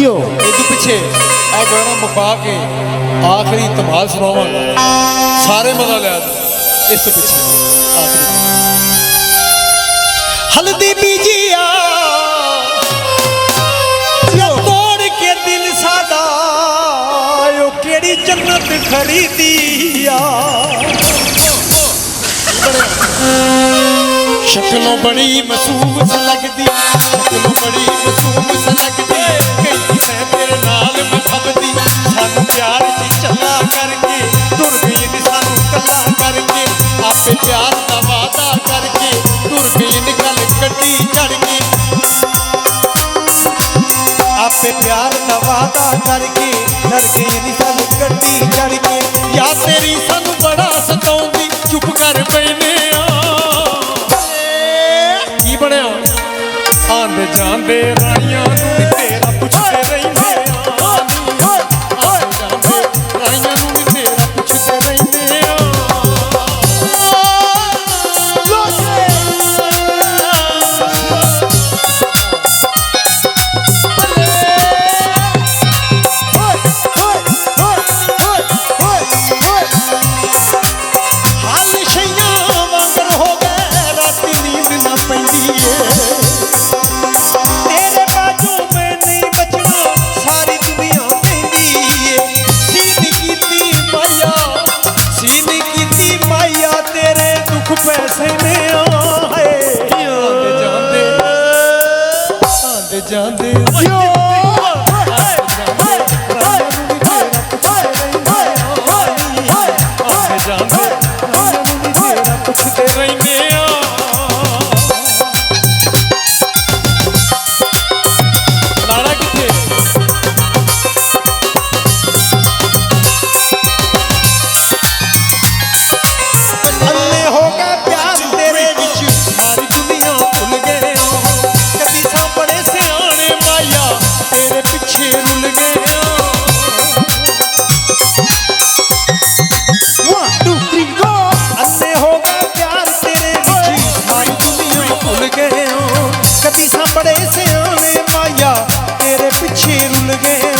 जियो ਇਹਦੇ ਪਿੱਛੇ ਆ ਗਾਣਾ ਮੁਕਾ ਕੇ ਆਖਰੀ ਧਮਾਲ ਸੁਣਾਵਾਂਗਾ ਸਾਰੇ ਮਜ਼ਾ ਲਿਆ ਇਸ ਪਿੱਛੇ ਆਖਰੀ हल्दी बीजिया जो तोड़ के दिल सादा यो केड़ी जन्नत खरीदिया शक्लों बड़ी मासूम सी लगदी शक्लों बड़ी मासूम सी लगदी कहीं मैं तेरे नाल मखबदी सानू प्यार च चला करके तुर गई नी सानू कला करके आपे प्यार दा वादा करके तुर गई नी गल कड्डी चढ़ के आपे प्यार दा वादा करके डर गई नी सानू कड्डी चढ़ के या तेरी सानू बड़ा सताउंदी चुप कर पैने की बनया आंदे जांदे राइयां नूं तेरा पुछदे रहिंदे आंदे जांदे राइयां नूं तेरा पुछदे रहिंदे पैसे में आए आंदे जांदे जांदे पुछते रहेंगे लाड़ा किथे बड़े सियाने माया तेरे पीछे रुल गए